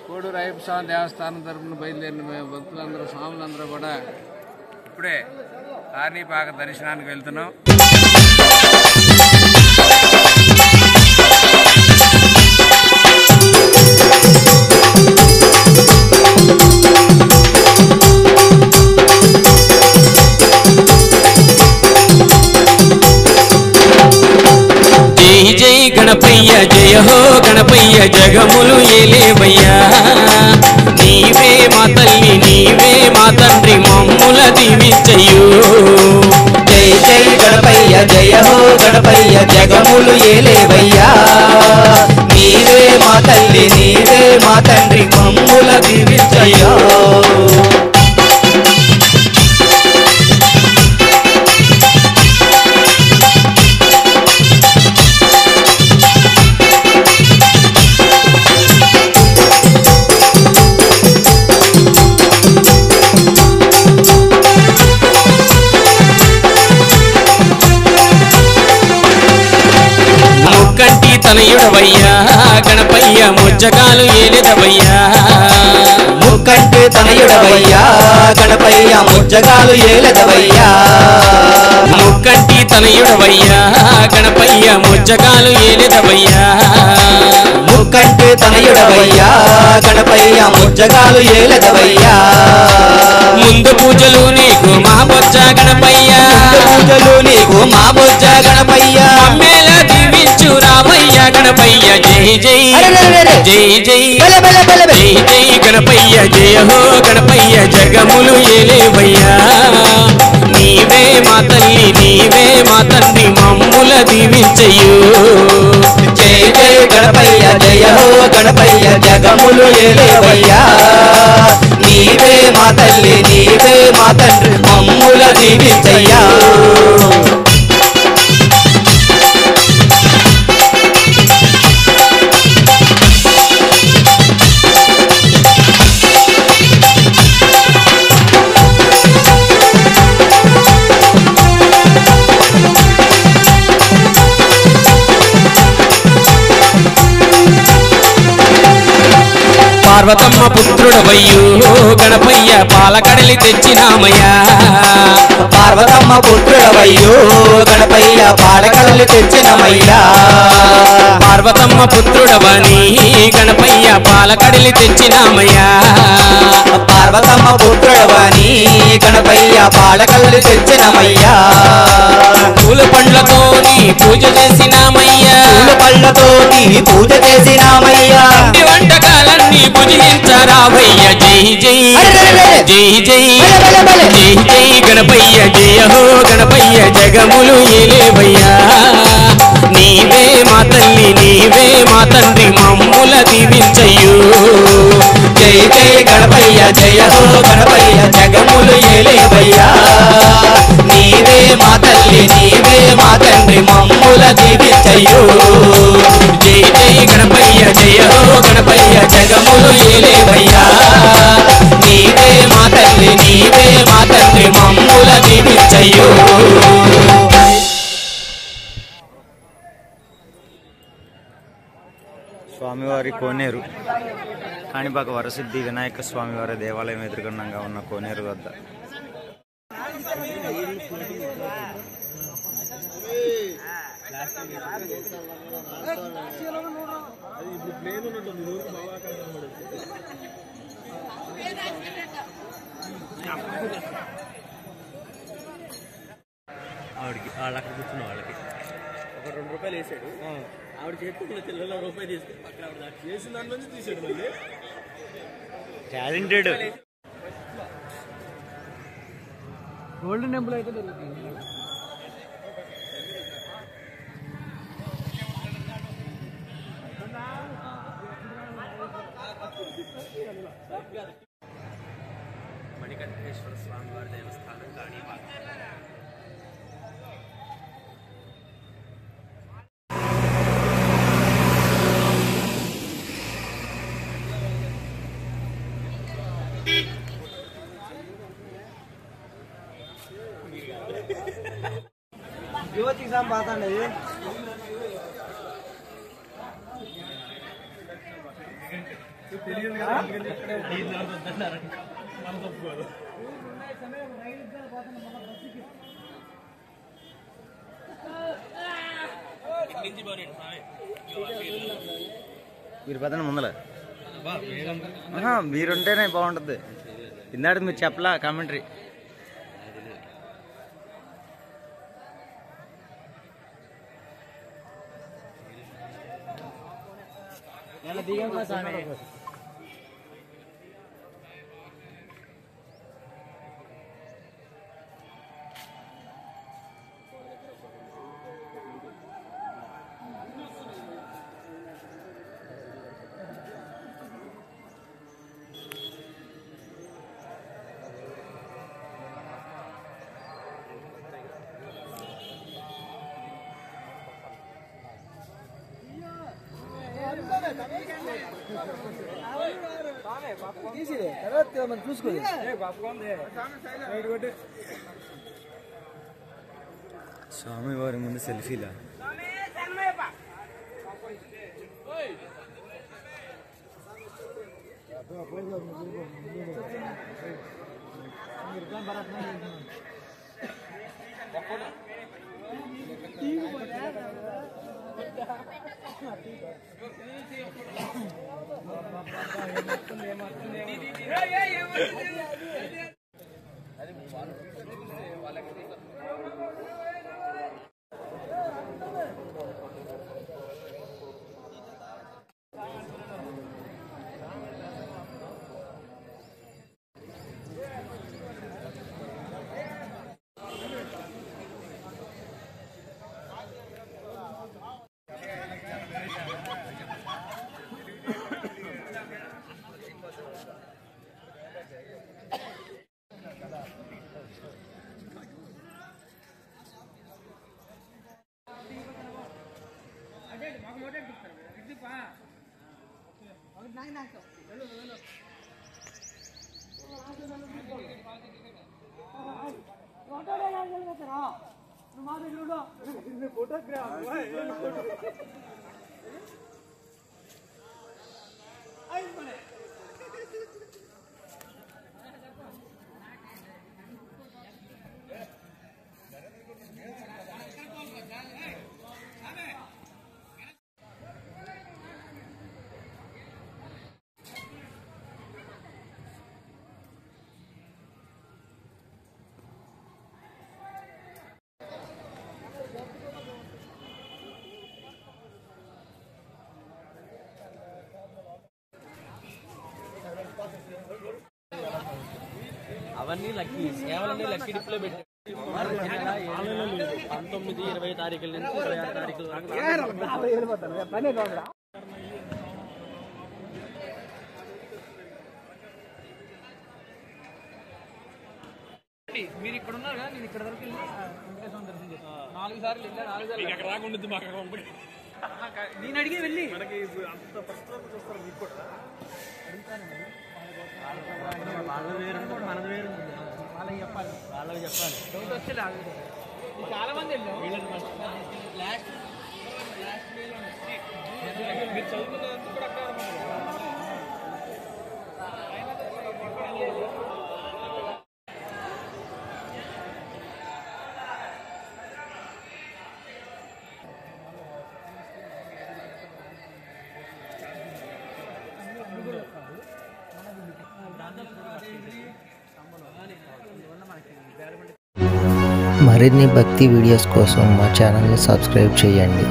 కోడూరు అయ్యప్ప స్వామి దేవస్థానం తరపున బయలుదేరిన భక్తులందరూ స్వాములందరూ కూడా ఇప్పుడే కాణిపాక దర్శనానికి వెళ్తున్నాం. జై జై గణపయ్య జయ హో గణపయ్య జగములు ఏలేవయ్యా. నీవే మా తల్లి నీవే మా తండ్రి మమ్ముల దీవించయ్యో. జై జై గణపయ్య జయ హో గణపయ్య జగములు ఏలేవయ్యా. నీవే మా తల్లి నీవే మా తండ్రి మమ్ముల దీవించయ్యో. ముక్కంటి తనయుడవయ్యా గణపయ్య ముజ్జగాలు ఏలేదవయ్యా. ముక్కంటి తనయుడవయ్యా గణపయ్య ముజ్జగాలు ఏలెదవయ్యా. ముక్కంటి తనయుడవయ్యా గణపయ్య ముజ్జగాలు ఏలేదవయ్యా. ముక్కంటి తనయుడవయ్యా గణపయ్య ముజ్జగాలు ఏలెదవయ్యా. ముందు పూజలు నీకు మా బొజ్జ గణపయ్య. పూజలు నీకు మా బొజ్జ గణపయ్య. మేళ దీవించు రామయ్య గణపయ్య. జై జై జై జై జై జై గణపయ్య జయ హో గణపయ్య జగములు ఏలేవయ్యా. నీవే మా తల్లి నీవే మా తండ్రి మమ్ముల దీవించయ్యో. జై జై గణపయ్య జయ హో గణపయ్య జగములు ఏలేవయ్యా. నీవే మా తల్లి నీవే మా తండ్రి మమ్ముల దీవించయ్యా. పార్వతమ్మ పుత్రుడవయ్యో గణపయ్య పాలకడలి తెచ్చినామయ్యా. పార్వతమ్మ పుత్రుడవయ్యో గణపయ్య పాలకడలి తెచ్చినమయ్యా. పార్వతమ్మ పుత్రుడవని గణపయ్య పాలకడలి తెచ్చినామయ్యా. పార్వతమ్మ పుత్రుడవని గణపయ్య పాలకడలి తెచ్చినమయ్యా. పూల పండ్లతోని పూజ చేసినామయ్యా. పూల పళ్ళతోని పూజ చేసినామయ్యా. వంటకాలన్నీ భుజించరావయ్య. జై జై జై జై జై జై గణపయ్య జయ హో గణపయ్య జగములు ఏలేవయ్యా. నీవే మా తల్లి నీవే మా తండ్రి మమ్ముల దీవించయ్యో. జై జై గణపయ్య జయ హో గణపయ్య జగములు ఏలేవయ్యా. నీవే మా తల్లి నీవే మా తండ్రి మమ్ముల దీవించయ్యో. జై జై గణపయ్య జయ హో గణపయ్య జగములు ఏలేవయ్యా. నీవే మా తల్లి నీవే మా తండ్రి మమ్ముల దీవించయ్యో. స్వామివారి కోనేరు కాణిపాక వరసిద్ధి వినాయక స్వామివారి దేవాలయం ఎదురుగుండంగా ఉన్న కోనేరు వద్ద ఆవిడకి వాళ్ళు అక్కడ కూర్చున్న వాళ్ళకి ఒక 2 రూపాయలు వేసాడు. ఆవిడ చేతుల్లో తెల్లలో రూపాయి తీసుకుని పక్కన ఆవిడ చేసిన దాని నుంచి తీసాడు. మళ్ళీ టాలెంటెడ్. గోల్డెన్ టెంపుల్ అయితే దొరుకుతుంది. మణికంఠేశ్వర స్వామి వారి దేవస్థానం కాణిపాక. జ్యోతి ఎగ్జామ్ పాస్ అండి. మీరు పదండి ముందల మీరుంటేనే బాగుంటుంది. ఇందాక మీరు చెప్పలా కామెంటరీ. స్వామివారి ముందు సెల్ఫీలా? అవన్నీ లక్కీ సేవలన్నీ లక్కీ డిప్లో పెట్టారు. 19-20 తారీఖుల నుంచి 26 తారీఖుల వరకు మీరు ఇక్కడ ఉన్నారు కదా, నేను ఇక్కడ వరకు వెళ్ళి వెంకటేశ్వరం దర్శనం చేస్తాను. 4 సార్లు వెళ్ళా, 4 సార్లు అక్కడ రాకుండా మాకు నేను అడిగే వెళ్ళి మనకి అంత ఫస్ట్ చూస్తారు. మీకు కూడా వాళ్ళ వేరు మనది వేరు, వాళ్ళకి చెప్పాలి, వాళ్ళకి చెప్పాలి. డౌట్ వస్తే చాలా మంది వెళ్ళాం. లాస్ట్ మీరు చదువుకున్నందుకు కూడా అక్కడ మరిన్ని భక్తి వీడియోస్ కోసం మా ఛానల్ని సబ్స్క్రైబ్ చేయండి.